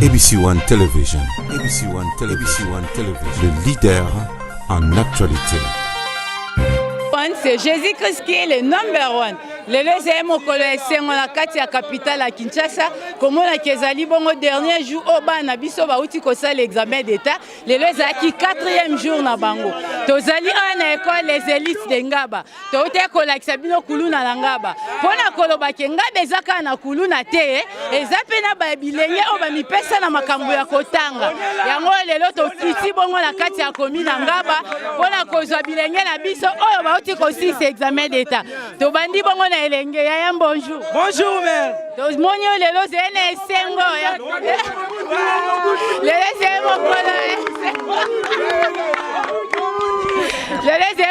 ABC One Television. ABC One Television. Le leader en actualité. C'est Jésus-Christ qui est le number one. Lelo c'est mon collègue Sengo na kati ya capitale à Kinshasa. Comme on a kezali bongo dernier jour au bana biso ba uti ko sala l'examen d'état. Lelo ezaki 4e jour na bango. Tozali ana école les élites de Ngaba. To uti ko la kisabino kuluna na Ngaba. Pona koloba ke Ngaba ezaka na kuluna te, ezape na ba bilenge o ba mipesa na makambo ya kotanga. Yango lelo to kiti bongo na kati ya commune na Ngaba. Pona kozwa bilenge na biso o ba uti ko si examen d'état. To bandi bongo bonjour. Bonjour, mère. Donc, mon yo, les lots, c'est Sengo. Les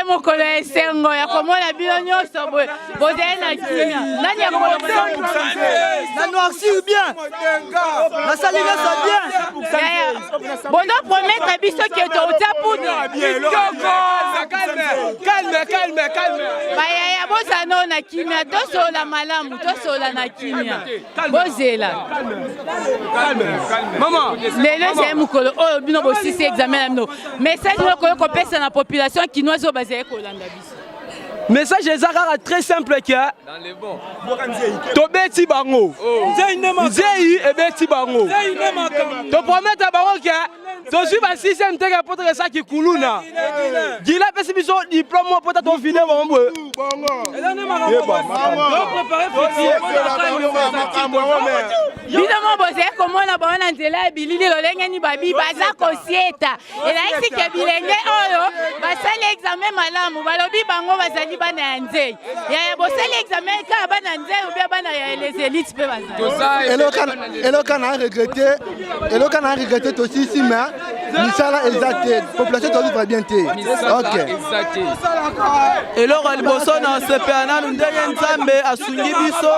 mon collègue Sengo. Il y a comment la bilan sur vous êtes la Kenya. Nani a la noirci bien. La saline ça bien. Bon, donc promettre à biso qui est au tapoudre. Calme. Baya bosa no na kimia to sola malamu to sola na kimia bozela calme maman lelo c'est mukolo o bino bo sisi examen amno message ko ko pesa na population kinoise o bazaye ko landa biso message ezaka très simple que dans les bons tobeti bango nzei ebeti bango to promettre bango que to suis ba 6e teke pour ça qui kuluna gila pesi biso diplôme pour ta ton fidèle bango bino mo boze komona bana nzela bilili lolenge ni babi baza kosieta ela isi ke bilenge oyo basali examen malamu balobi bango bazali bana ya nzei ya bosali examen ka bana nzei ou bien bana ya les élites pe bazali elokana regretter aussi si mais misala exacte population to va bien té OK eloko liboso na sepana ndenge nzambe asungi biso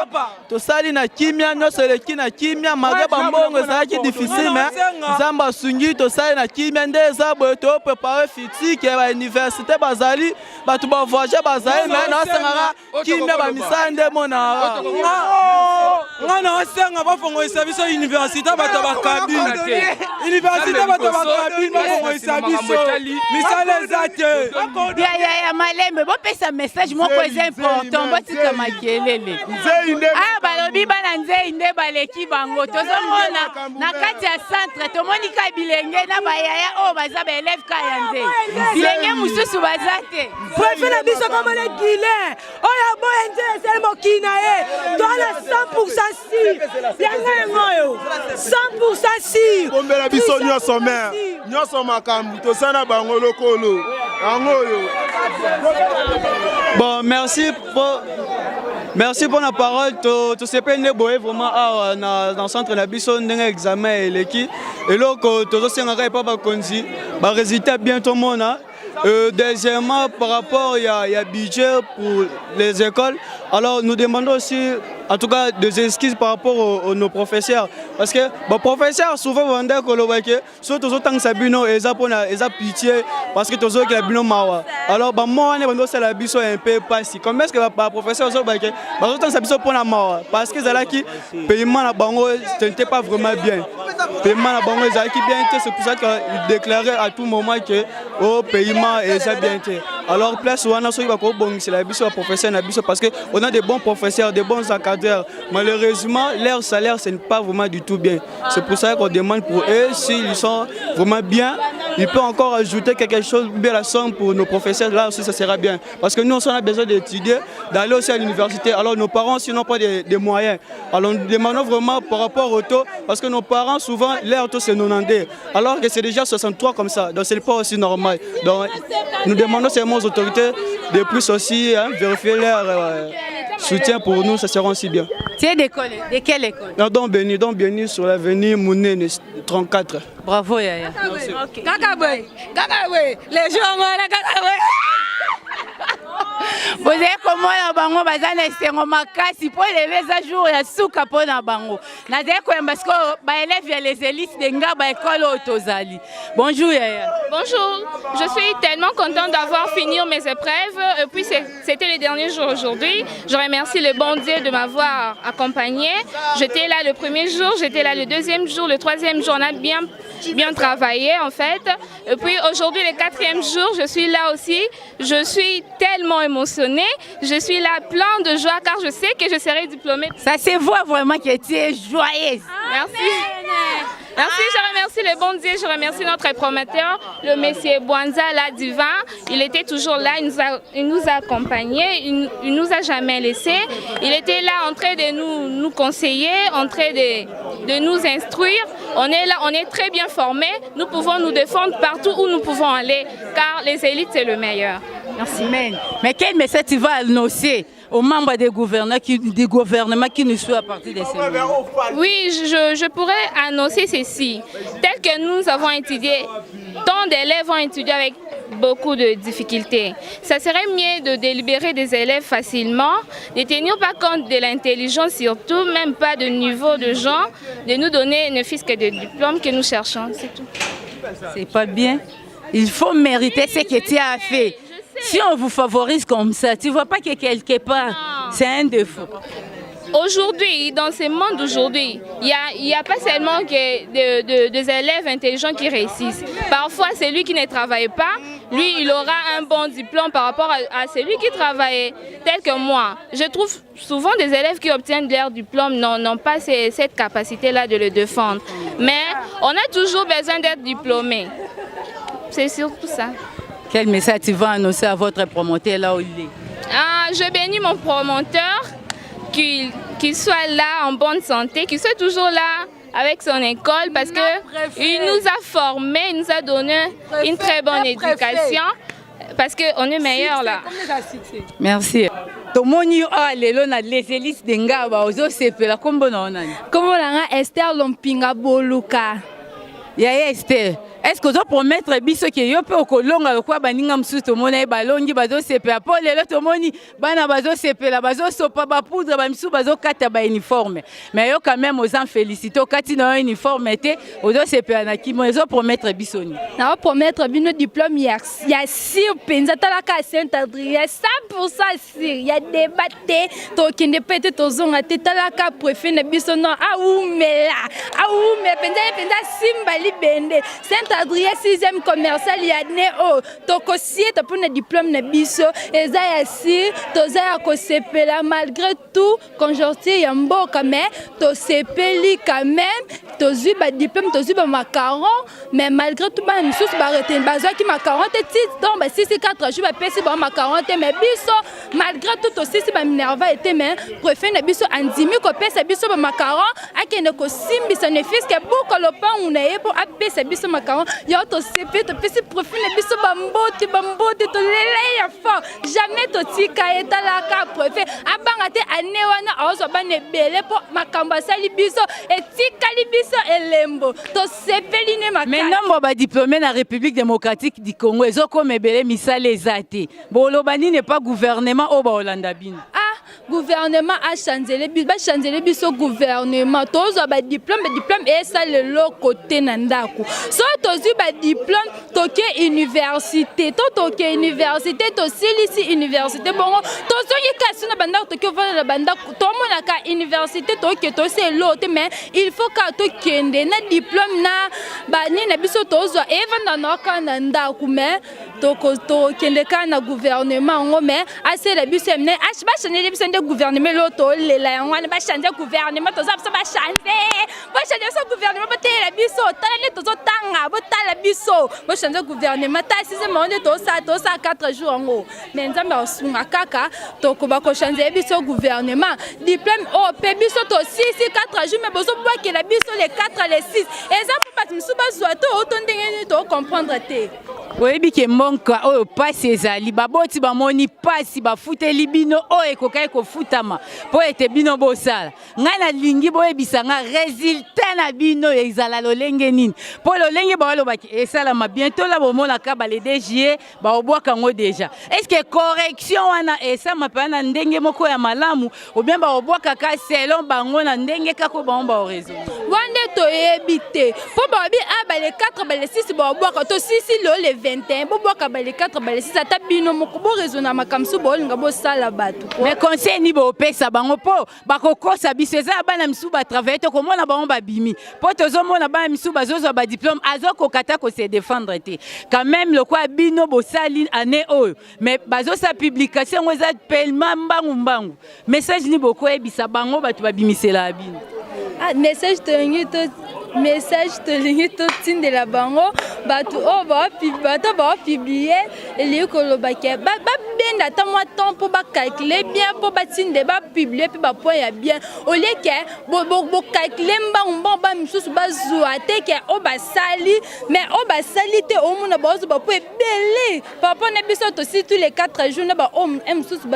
tosali na kimia nyonso eleki na kimia malgré bambongo ezalaki difficile mais nzambe asungi tosali na kimia nde eza boye to préparer futur ya ba université bazali bato ba voyager bazali mais na sangaka kimia ba misala nde mona ngana osenga bafongolisa biso université bato bakabine université bato bakabine bafongolisa biso misala eza te ya malembe bopesa message moko eza important botika makelele balobi bana nzei nde baleki bango tozomona na kati ya centre tomoni ka bilenge na bayaya oyo baza baeleve ka ya nzei bilenge mosusu baza te préfet na biso komona guilin oyo aboya nzei esali mokili na ye toala 100% si yanga yango oyo 100% si bombela biso nyonso mer nyonso makambo tosana bango lokolo yango oyo. Bon, merci pour la parole. Tu sais pas vraiment dans le centre de biso ndenge examen eleki eloko tozosenga pas ba konzi ba résultat bientôt mona. Deuxièmement, par rapport à budget pour les écoles, alors nous demandons aussi, en tout cas, des excuses par rapport à nos professeurs. Parce que les professeurs, souvent, vont dire que surtout autant que ça bino, ils ont pitié parce que tous autres bino mawa. Alors, moi, on est la biso un peu passé. Comment est-ce que les professeurs sont que autant ça biso pour la mawa parce que là qui paiement la bango, ce n'était pas vraiment bien. Paiement la bango, ils ont bien été, c'est pour ça qu'ils déclaraient à tout moment que au paiement et ça bien été. Alors place où on a c'est la biso professeur na biso parce que on a des bons professeurs, des bons encadreurs. Malheureusement, leur salaire ce n'est pas vraiment du tout bien. C'est pour ça qu'on demande pour eux s'ils sont vraiment bien, ils peuvent encore ajouter quelque chose bien la somme pour nos professeurs là aussi ça sera bien parce que nous on a besoin d'étudier, d'aller aussi à l'université. Alors nos parents s'ils n'ont pas des moyens. Alors nous demandons vraiment par rapport au taux parce que nos parents souvent leur taux c'est 90 alors que c'est déjà 63 comme ça. Donc c'est pas aussi normal. Donc nous demandons seulement aux autorités de plus aussi vérifier leur soutien pour nous, ça sera aussi bien. Tu es d'école? De quelle école? Donc Béni sur l'avenue Mounene 34. Bravo Yaya. Kakabwe, les gens bozali komona bango baza na esengo makasi mpo lelo eza jour ya suka mpo na bango nazali koyamba siko baélève ya les élites de Ngaba école oyo tozali. Bonjour Yaya. Bonjour, je suis tellement contente d'avoir fini mes épreuves et puis c'était le dernier jour aujourd'hui. Je remercie le bon Dieu de m'avoir accompagné. J'étais là le premier jour, j'étais là le deuxième jour, le troisième jour, on a bien travaillé en fait. Et puis aujourd'hui, le quatrième jour, je suis là aussi. Je suis tellement émotionnée, je suis là plein de joie car je sais que je serai diplômée. Ça se voit vraiment que tu es joyeuse. Merci. Merci, je remercie le bon Dieu, je remercie notre promoteur, le monsieur Bwanza, là, divin. Il était toujours là, il nous a accompagnés, il ne nous a jamais laissés. Il était là en train de nous conseiller, en train de nous instruire. On est là, on est très bien formés, nous pouvons nous défendre partout où nous pouvons aller, car les élites, c'est le meilleur. Merci. Mais quel message tu vas annoncer aux membres des gouvernements qui nous suivent à partir de ces moments? Oui, je pourrais annoncer ceci. Tel que nous avons étudié, tant d'élèves ont étudié avec beaucoup de difficultés. Ça serait mieux de délibérer des élèves facilement, de tenir pas compte de l'intelligence surtout, même pas de niveau de gens, de nous donner ne fût-ce que des diplômes que nous cherchons, c'est tout. C'est pas bien. Il faut mériter ce que tu as fait. Si on vous favorise comme ça, tu ne vois pas que quelque part, c'est un défaut. Aujourd'hui, dans ce monde d'aujourd'hui, il n'y a pas seulement que des élèves intelligents qui réussissent. Parfois, celui qui ne travaille pas, lui, il aura un bon diplôme par rapport à celui qui travaille tel que moi. Je trouve souvent des élèves qui obtiennent leur diplôme n'ont pas cette capacité-là de le défendre. Mais on a toujours besoin d'être diplômé. C'est surtout ça. Quel message tu vas annoncer à votre promoteur là où il est? Je bénis mon promoteur, qu'il soit là en bonne santé, qu'il soit toujours là avec son école parce qu'il nous a formés, il nous a donné une très bonne éducation parce qu'on est meilleur là. Merci. Tomoni lelo na les élites de Ngaba ozo sepela kombo na onani. Kombo na Esther Lompinga Boluka. Yaya Esther. Est-ce que vous promettre biso ke yo pe okolonga lokwa baninga msusu tomona e balongi bazo sepela po lelo tomoni bana bazo sepela bazo sopa ba poudre ba msusu bazo kata ba uniforme mais yo quand même aux en féliciter kati na uniforme te ozo sepela na kimo zo promettre biso ni na promettre bino diplôme ya sur penza talaka Saint-Adrien 100% sur ya débatté to kinde pete to zonga te talaka préfet na biso no aumela penza simba libende Saint-Adrien 6e commercial ya né o tokosie to pour diplôme na biso eza ya si toza ya ko sepela malgré tout conjoncture ya mboka mais to sepeli quand même tozu ba diplôme tozu ba macaron mais malgré tout ba misusu ba retenir bazwa ki macaron te titre donc ba 4 jours ba pesi ba macaron te mais biso malgré tout aussi ba minerva était mais préfet na biso andimi ko pesa biso ba macaron akene ko simbisa ne fiske boko lopa unaye po apesa biso macaron yo to sepe to pesi profil na biso bambote to lele ya fort jamais to tika etalaka préfet abanga te anewana ozo bane bele po makambo sali biso etikali biso elembo to sepeli ne makasi. Mais nombre ba diplômé na République démocratique du Congo ezoko mebele misale ezate bolobani n'est pas gouvernement o ba Hollanda bin. Gouvernement a changé les biso gouvernement tozo ba diplôme et ça le côté nandaku so tozu ba diplôme toke université toke université to silisi université bongo tozo yekasi na banda toke vana na banda to mona ka université toke to c'est l'autre mais il faut ka to kende na diplôme na ba ni na biso tozo evanda na ka nandaku mais to kende ka na gouvernement ngo mais assez la biso mne ba changer biso de gouvernement l'auto les la ngwana ba changer gouvernement to za ba changer so gouvernement ba tela biso tala to tanga ba tala biso ba changer gouvernement ta si c'est monde to ça 4 jours ngo mais nzamba osunga kaka to ko ba ko changer biso gouvernement diplôme o pe biso to 6 4 jours mais bozo bois que la biso les 4 les 6 et ça pour pas msuba soit to ndenge to comprendre te oyebi ke monka oyo pasi ezali baboti bamoni pasi bafuteli bino oyo ekokai kofutama mpo ete bino bosala ngai nalingi boyebisa nga résultat na bino ezala lolenge nini mpo lolenge baolobaki esalama bientôt la bomonaka balede juillet baobwaka yango déjà estce correction wana esama mpe na ndenge moko ya malamu obien baobwakaka selon bango na ndenge kako bango baoraison wande toyebi te mpo baobi bale 4 bale 6 baobwaka to 6 lo le 21 bobwaka bale 4 bale 6 ata bino moko boraisonna makambo so bolinga bosala bato mais conseil ni bopesa bango mpo bakokosa biso eza bana misu batravaille tokomona bango babimi mpo tozomona bana misu bazozwa badiplôme azokokata kose défendre te quand même lokwa bino bosali année oyo mais bazosa publication yango eza paiement mbangu message ni bokoyebisa bango bato babimisela bino message tolingi totindela bango bato oyo baopiblie elingi kolobake babenda ata mwa temps mpo bacalcule bien mpo batinde bapiblie mpe bapoint ya bien olie ke bocalcule mbangu bamisusu bazwa te ke oyo basali mais oyo basali te omona bazwa bapo ebele papa na biso tosi tous les 4 jours na bamosusu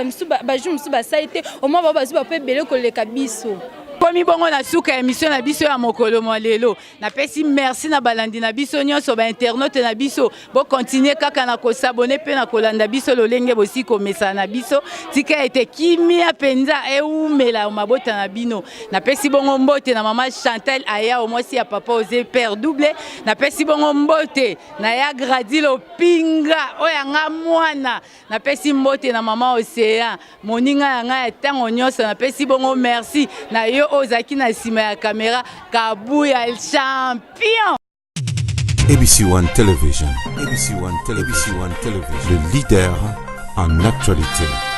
bajour mosusu basali te omoi bao bazwa bapo ebele koleka biso komi bongo na suka émission na biso ya mokolo mwa lelo napesi merci na balandi na biso nyonso bainternaute na biso bokontinue kaka na kosabone mpe na kolanda biso lolenge bosi komesana na biso tika ete kimia mpenza eumela mabota na bino napesi bongo mbote na mama Chantal aya omwasi ya papa oze père double napesi bongo mbote na ya Gradilo Pinga oya nga mwana napesi mbote na mama Océan moninga ya nga ya ntango nyonso napesi bongo merci na yo ozaki na sima ya caméra Kabuya el champion. ABC1 Television. ABC1 Television. Le leader en actualité.